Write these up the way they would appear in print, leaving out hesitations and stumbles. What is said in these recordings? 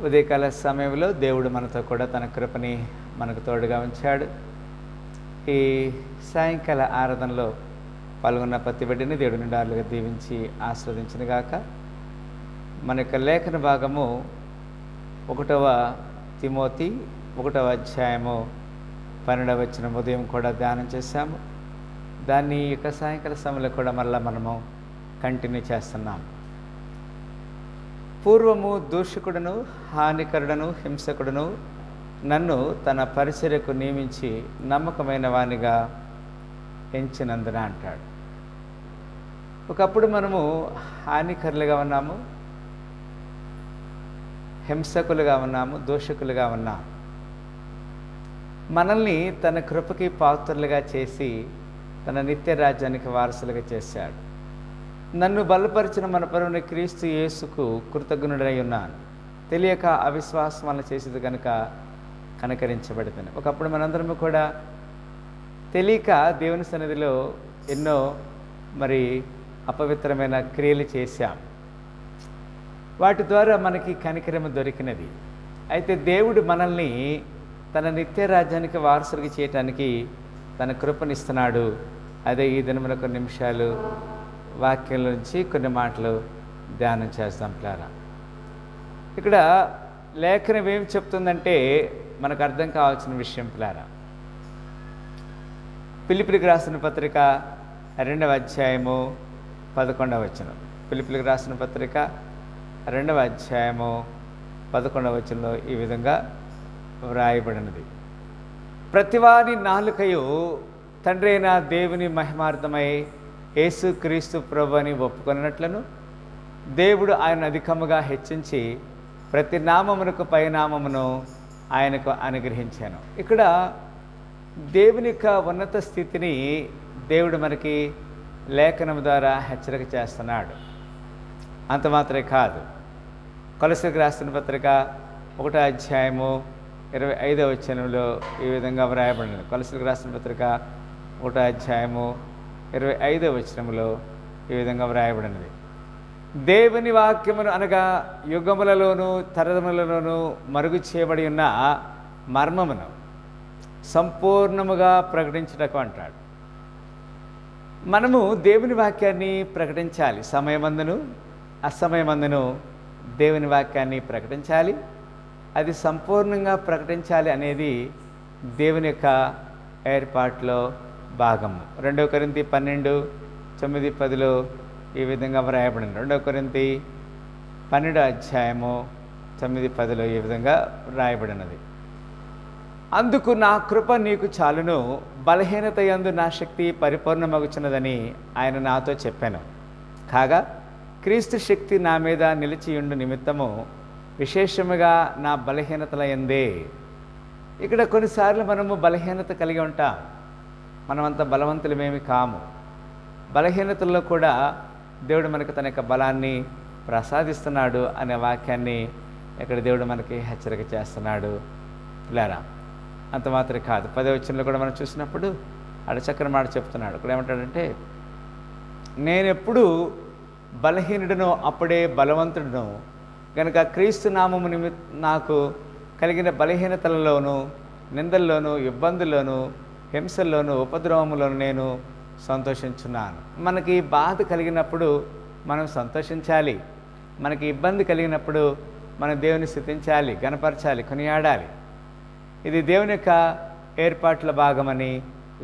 ఉదయకాల సమయంలో దేవుడు మనతో కూడా తన కృపని మనకు తోడుగా ఉంచాడు. ఈ సాయంకాల ఆరాధనలో పాల్గొన్న ప్రతి బిడ్డని దేవుడి నిండాలుగా దీవించి ఆస్వాదించిన గాక. మన యొక్క లేఖన భాగము 1వ తిమోతి 1వ అధ్యాయము 12వ వచనం ఉదయం కూడా ధ్యానం చేశాము. దాన్ని యొక్క సాయంకాల సమయంలో కూడా మళ్ళీ మనము కంటిన్యూ చేస్తున్నాం. పూర్వము దూషకుడును, హానికరుడును, హింసకుడును నన్ను తన పరిచర్యకు నియమించి నమ్మకమైన వానిగా ఎంచినందున అంటాడు. ఒకప్పుడు మనము హానికరులుగా ఉన్నాము, హింసకులుగా ఉన్నాము, దూషకులుగా ఉన్నాము. మనల్ని తన కృపకి పాత్రలుగా చేసి తన నిత్య రాజ్యానికి వారసులుగా చేశాడు. నన్ను బలపరిచిన మన ప్రభువైన క్రీస్తు యేసుకు కృతజ్ఞుడై ఉన్నాను. తెలియక అవిశ్వాసం వల్ల చేసేది కనుక కనకరించబడుతుంది. ఒకప్పుడు మనందరము కూడా తెలియక దేవుని సన్నిధిలో ఎన్నో అపవిత్రమైన క్రియలు చేశాం. వాటి ద్వారా మనకి కనికరము దొరికినది. అయితే దేవుడు మనల్ని తన నిత్య రాజ్యానికి వారసులుగా చేయటానికి తన కృపనిస్తున్నాడు. అదే ఈ దినమున కొన్ని నిమిషాలు వాక్యం నుంచి కొన్ని మాటలు ధ్యానం చేస్తాం ప్లారా. ఇక్కడ లేఖనం ఏం చెప్తుందంటే మనకు అర్థం కావాల్సిన విషయం ప్లారా. ఫిలిప్పీయులకు రాసిన పత్రిక 2వ అధ్యాయము 11వ వచనం. ఫిలిప్పీయులకు రాసిన పత్రిక 2వ అధ్యాయము 11వ వచనంలో ఈ విధంగా వ్రాయబడినది. ప్రతివాని నాలుకయు తండ్రి అయిన దేవుని మహిమార్థమై యేసు క్రీస్తు ప్రభు అని ఒప్పుకొన్నట్లను దేవుడు ఆయన అధికముగా హెచ్చించి ప్రతి నామమునకు పైనామమును ఆయనకు అనుగ్రహించాను. ఇక్కడ దేవుని యొక్క ఉన్నత స్థితిని దేవుడు మనకి లేఖనం ద్వారా హెచ్చరిక చేస్తున్నాడు. అంత మాత్రమే కాదు, కొలస్సీలకు రాసిన పత్రిక 1వ అధ్యాయము 25వ వచనంలో ఈ విధంగా వ్రాయబడినది. కొలస్సీలకు రాసిన పత్రిక 1వ అధ్యాయము 25వ వచనంలో ఈ విధంగా వ్రాయబడినది. దేవుని వాక్యమును అనగా యుగములలోనూ తరములలోనూ మరుగు చేయబడి ఉన్న మర్మమును సంపూర్ణముగా ప్రకటించుటకు అంటాడు. మనము దేవుని వాక్యాన్ని ప్రకటించాలి. సమయమందును అసమయమందును దేవుని వాక్యాన్ని ప్రకటించాలి. అది సంపూర్ణంగా ప్రకటించాలి అనేది దేవుని యొక్క ఏర్పాటులో భాగము. 2 కొరింథీ 12:9-10 ఈ విధంగా వ్రాయబడింది. 2 కొరింథీ 12వ అధ్యాయము 9-10 ఈ విధంగా వ్రాయబడినది. అందుకు నా కృప నీకు చాలును, బలహీనత యందు నా శక్తి పరిపూర్ణమగుచున్నదని ఆయన నాతో చెప్పాను. కాగా క్రీస్తు శక్తి నా మీద నిలిచియుండు నిమిత్తము విశేషముగా నా బలహీనతల యందే. ఇక్కడ కొన్నిసార్లు మనము బలహీనత కలిగి ఉంటాం. మనమంత బలవంతులమేమి కాము. బలహీనతల్లో కూడా దేవుడు మనకు తన యొక్క బలాన్ని ప్రసాదిస్తున్నాడు అనే వాక్యాన్ని ఇక్కడ దేవుడు మనకి హెచ్చరిక చేస్తున్నాడు పిల్లారా. అంత మాత్రమే కాదు, 10వ వచనంలో కూడా మనం చూసినప్పుడు చక్కని మాట చెప్తున్నాడు. ఇక్కడ ఏమంటాడంటే, నేనెప్పుడు బలహీనుడునో అప్పుడే బలవంతుడును కనుక క్రీస్తు నామము నాకు కలిగిన బలహీనతలలోనూ నిందల్లోనూ ఇబ్బందుల్లోనూ హింసల్లోనూ ఉపద్రవములోనూ నేను సంతోషించున్నాను. మనకి బాధ కలిగినప్పుడు మనం సంతోషించాలి. మనకి ఇబ్బంది కలిగినప్పుడు మనం దేవుని స్తుతించాలి, గణపరచాలి, కొనియాడాలి. ఇది దేవుని యొక్క ఏర్పాట్ల భాగమని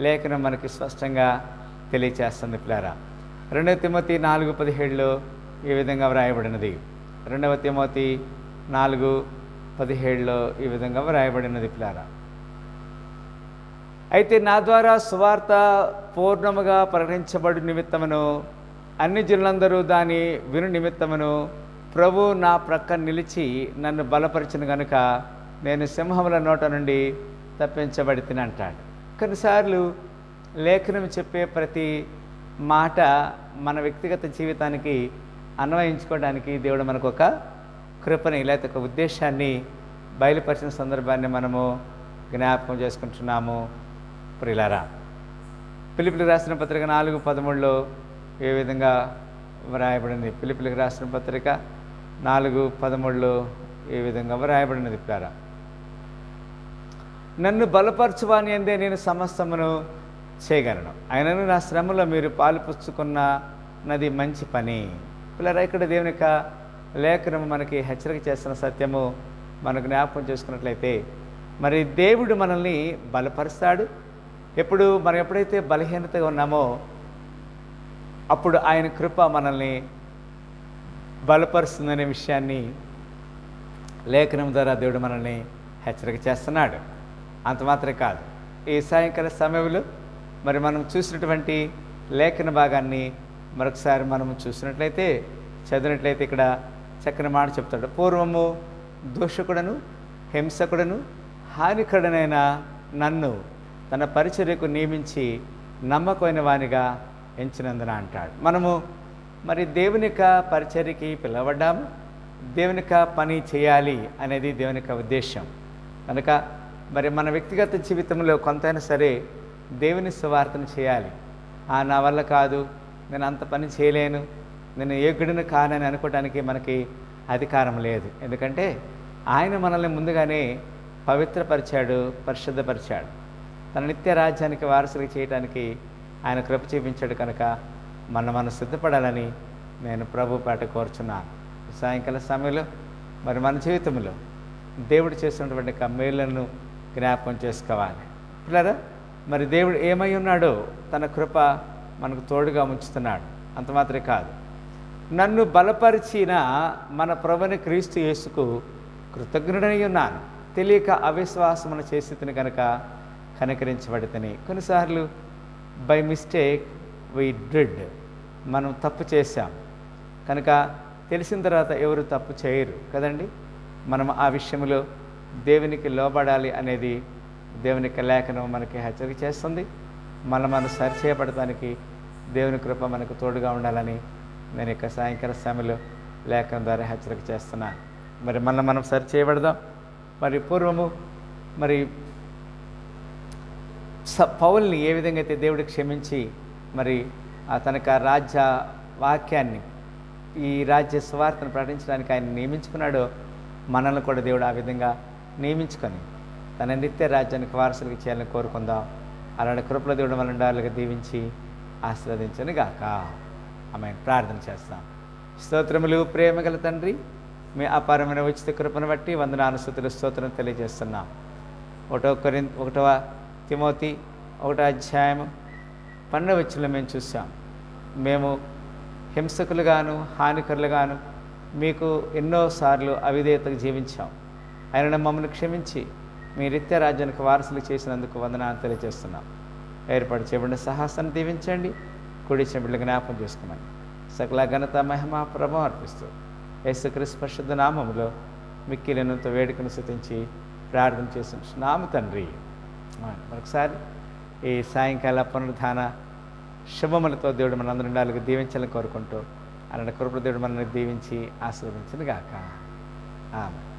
లేఖనం మనకి స్పష్టంగా తెలియచేస్తుంది పిల్లారా. 2 తిమోతి 4:17 ఈ విధంగా వ్రాయబడినది. 2 తిమోతి 4:17 ఈ విధంగా వ్రాయబడినది పిల్లారా. అయితే నా ద్వారా సువార్త పూర్ణముగా ప్రకటించబడు నిమిత్తమును అన్ని జనులందరూ దాని విను నిమిత్తమును ప్రభు నా ప్రక్క నిలిచి నన్ను బలపరిచిన కనుక నేను సింహముల నోట నుండి తప్పించబడితిని అంటాడు. కొన్నిసార్లు లేఖనం చెప్పే ప్రతి మాట మన వ్యక్తిగత జీవితానికి అన్వయించుకోవడానికి దేవుడు మనకు ఒక కృపని లేకపోతే ఒక ఉద్దేశాన్ని బయలుపరిచిన సందర్భాన్ని మనము జ్ఞాపకం చేసుకుంటున్నాము ప్రియులారా. ఫిలిప్పీయులకు రాసిన పత్రిక 4:13 ఏ విధంగా వ్రాయబడింది. ఫిలిప్పీయులకు రాసిన పత్రిక 4:13 ఈ విధంగా వ్రాయబడినది ప్యారా. నన్ను బలపరచువాని అందే నేను సమస్తమును చేయగలను, అయినను నా శ్రమలో మీరు పాలు పుచ్చుకున్నది మంచి పని. పిల్లరా, ఇక్కడ దేవుని యొక్క లేఖనం మనకి హెచ్చరిక చేస్తున్న సత్యము మనకు జ్ఞాపకం చేసుకున్నట్లయితే, మరి దేవుడు మనల్ని బలపరుస్తాడు. మనం ఎప్పుడైతే బలహీనతగా ఉన్నామో అప్పుడు ఆయన కృప మనల్ని బలపరుస్తుందనే విషయాన్ని లేఖనం ద్వారా దేవుడు మనల్ని హెచ్చరిక చేస్తున్నాడు. అంత మాత్రమే కాదు, ఈ సాయంకాల సమయంలో మరి మనం చూసినటువంటి లేఖన భాగాన్ని మరొకసారి మనం చూసినట్లయితే, చదివినట్లయితే ఇక్కడ చక్కని మాట చెప్తాడు. పూర్వము దూషకుడను హింసకుడను హానికరుడనైన నన్ను తన పరిచర్యకు నియమించి నమ్మకమైన వానిగా ఎంచినందున అంటాడు. మనము మరి దేవుని యొక్క పరిచర్యకి పిలవడ్డాము, దేవుని యొక్క పని చేయాలి అనేది దేవుని యొక్క ఉద్దేశం. కనుక మరి మన వ్యక్తిగత జీవితంలో కొంతైనా సరే దేవుని సువార్తను చేయాలి. నా వల్ల కాదు, నేను అంత పని చేయలేను, నేను యోగ్యుడిని కానని అనుకోవడానికి మనకి అధికారం లేదు. ఎందుకంటే ఆయన మనల్ని ముందుగానే పవిత్రపరిచాడు, పరిశుద్ధపరిచాడు. తన నిత్య రాజ్యానికి వారసులు చేయడానికి ఆయన కృప చూపించాడు. కనుక మనం సిద్ధపడాలని నేను ప్రభు పేట కోరుచున్నాను. సాయంకాల సమయంలో మరి మన జీవితంలో దేవుడు చేసినటువంటి మేలులను జ్ఞాపకం చేసుకోవాలి. పిల్లరా, మరి దేవుడు ఏమై ఉన్నాడో తన కృప మనకు తోడుగా ఉంచుతున్నాడు. అంత మాత్రమే కాదు, నన్ను బలపరిచిన మన ప్రభుని క్రీస్తు యేసుకు కృతజ్ఞుడై ఉన్నాను. తెలియక అవిశ్వాసమును చేసి కనుక కనికరించబడితేనే. కొన్నిసార్లు బై మిస్టేక్ వి డిడ్, మనం తప్పు చేశాం. కనుక తెలిసిన తర్వాత ఎవరు తప్పు చేయరు కదండి. మనం ఆ విషయంలో దేవునికి లోబడాలి అనేది దేవుని యొక్క లేఖనం మనకి హెచ్చరిక చేస్తుంది. మనం సరిచేయబడటానికి దేవుని కృప మనకు తోడుగా ఉండాలని నేను ఇక సాయంకాల సమయంలో లేఖనం ద్వారా హెచ్చరిక చేస్తున్నాను. మరి మనం సరిచేయబడదాం. మరి పూర్వము మరి పౌల్ని ఏ విధంగా అయితే దేవుడికి క్షమించి మరి తనకు ఆ రాజ్య వాక్యాన్ని, ఈ రాజ్య సువార్తను ప్రకటించడానికి ఆయన నియమించుకున్నాడో, మనల్ని కూడా దేవుడు ఆ విధంగా నియమించుకొని తన నిత్య రాజ్యానికి వారసులకు చేయాలని కోరుకుందాం. అలాంటి కృపల దేవుడు మన డాలుగా దీవించి ఆశీర్వదించను గాక. ఆమేన్. ప్రార్థన చేస్తాం. స్తోత్రములు ప్రేమగల తండ్రి, మీ అపారమైన ఉచిత కృపను బట్టి వందనాలు, స్తుతులు, స్తోత్రం తెలియజేస్తున్నాం. 1వ తిమోతి 1వ అధ్యాయము 12వ వచనంలో మేము చూసాం, మేము హింసకులుగాను హానికరులుగాను మీకు ఎన్నోసార్లు అవిధేయతకు జీవించాం. ఆయన మమ్మల్ని క్షమించి మీ నిత్య రాజ్యానికి వారసులు చేసినందుకు వందనాలు తెలియజేస్తున్నాం. ఏర్పాటు చేయబడిన సాహసాన్ని దీవించండి, కుడి చెంబిళ్ళ జ్ఞాపకం చేసుకోమని సకల ఘనత మహిమ ప్రభావం అర్పిస్తూ యేసుక్రీస్తు పరిశుద్ధ నామములో మిక్కిలినంత వేడుకను స్తుతించి ప్రార్థన చేస్తున్నాము తండ్రి. మరొకసారి ఈ సాయంకాల పునరుద్ధాన శుభములతో దేవుడు మనందరి ఉండాలని దీవించాలని కోరుకుంటూ అలాంటి కృప దేవుడు మనల్ని దీవించి ఆశీర్వదించును గాక. ఆమేన్.